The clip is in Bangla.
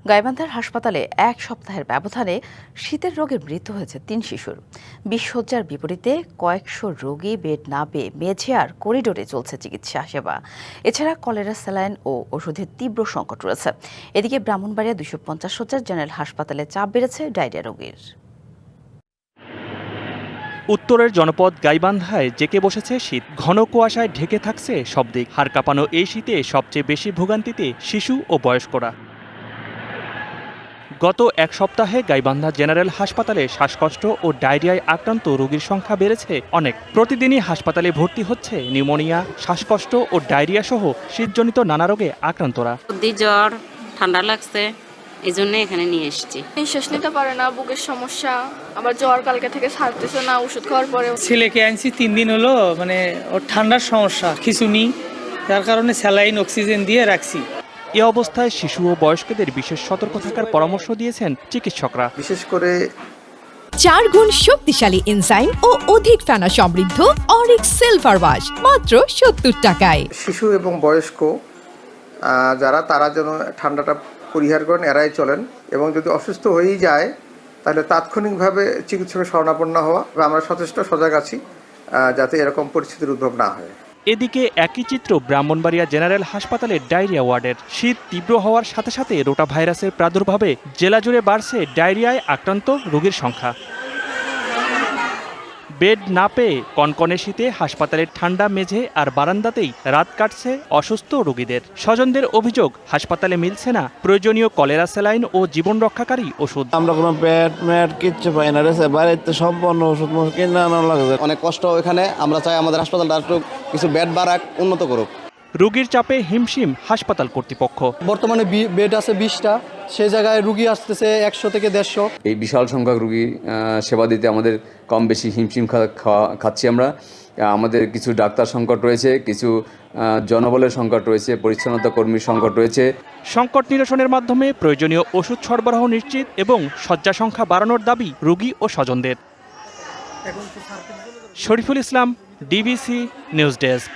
গাইবান্ধার হাসপাতালে এক সপ্তাহের ব্যবধানে শীতের রোগে মৃত্যু হয়েছে ৩ শিশুর। ২০ শয্যার বিপরীতে কয়েকশো রোগী বেড না পেয়ে মেঝে আর করিডোরে চলছে চিকিৎসা সেবা। এছাড়া কলেরা, স্যালাইন ও ওষুধের তীব্র সংকট রয়েছে। এদিকে ব্রাহ্মণবাড়িয়া ২৫০ শয্যার জেনারেল হাসপাতালে চাপ বেড়েছে ডায়রিয়া রোগীর। উত্তরের জনপদ গাইবান্ধায় জেঁকে বসেছে শীত। ঘন কুয়াশায় ঢেকে থাকছে সব দিক। হাড় কাঁপানো এই শীতে সবচেয়ে বেশি ভোগান্তিতে শিশু ও বয়স্করা। গত এক সপ্তাহে গাইবান্ধা জেনারেল হাসপাতালে শ্বাসকষ্ট ও ডায়রিয়ায় আক্রান্ত রোগীর সংখ্যা বেড়েছে অনেক। প্রতিদিনই হাসপাতালে ভর্তি হচ্ছে নিউমোনিয়া, শ্বাসকষ্ট ও ডায়রিয়া সহ শীতজনিত নানা রোগে আক্রান্তরা। জ্বর, ঠান্ডা লাগছে, এই জন্য এখানে নিয়ে এসেছি। নিঃশ্বাস নিতে পারে না, বুকের সমস্যা, আবার জ্বর কালকে থেকে ছাড়তেছে না ওষুধ খাওয়ার পরে। ছেলেকে আনছি 3 দিন হলো, ওর ঠান্ডার সমস্যা খিঁচুনি, যার কারণে স্যালাইন অক্সিজেন দিয়ে রাখছি। এ অবস্থায় শিশু ও বয়স্কদের বিশেষ সতর্ক থাকার পরামর্শ দিয়েছেন চিকিৎসকরা। বিশেষ করে 4 গুণ শক্তিশালী এনজাইম ও অধিক ফেনা সমৃদ্ধ অরিক্স সিলভার ওয়াশ মাত্র 70 টাকায়। শিশু এবং বয়স্ক তারা যেন ঠান্ডাটা পরিহার করেন, এড়াই চলেন, এবং যদি অসুস্থ হয়েই যায় তাহলে তাৎক্ষণিকভাবে চিকিৎসকের শরণাপন্ন হওয়া। আমরা যথেষ্ট সজাগ আছি যাতে এরকম পরিস্থিতির উদ্ভব না হয়। এদিকে একই চিত্র ব্রাহ্মণবাড়িয়া জেনারেল হাসপাতালের ডায়রিয়া ওয়ার্ডের। শীত তীব্র হওয়ার সাথে সাথে রোটা ভাইরাসের প্রাদুর্ভাবে জেলা জুড়ে বাড়ছে ডায়রিয়ায় আক্রান্ত রোগীর সংখ্যা। বেড না পেয়ে কনকনে শীতে হাসপাতালের ঠান্ডা মেঝে আর বারান্দাতেই রাত কাটছে অসুস্থ রোগীদের। স্বজনদের অভিযোগ, হাসপাতালে মিলছে না প্রয়োজনীয় কলেরা, স্যালাইন ও জীবন রক্ষাকারী ওষুধ। আমরা কোনো বেড কিচ্ছু পাই না, বাড়িতে সম্পূর্ণ ওষুধ কিনে আনা লাগে। অনেক কষ্ট এখানে। আমরা চাই আমাদের হাসপাতালটা একটু কিছু বেড বাড়াক, উন্নত করুক। রোগীর চাপে হিমশিম হাসপাতাল কর্তৃপক্ষ। বর্তমানে বেড আছে 20টা, সেই জায়গায় রুগী আসতেছে 100 থেকে 150। এই বিশাল সংখ্যক রুগী সেবা দিতে আমাদের কম বেশি হিমশিম খাচ্ছি আমরা। আমাদের কিছু ডাক্তার সংকট রয়েছে, কিছু জনবলের সংকট রয়েছে, পরিচ্ছন্নতা কর্মীর সংকট রয়েছে। সংকট নিরসনের মাধ্যমে প্রয়োজনীয় ওষুধ সরবরাহ নিশ্চিত এবং শয্যা সংখ্যা বাড়ানোর দাবি রোগী ও স্বজনদের। Shariful Islam, DBC news desk.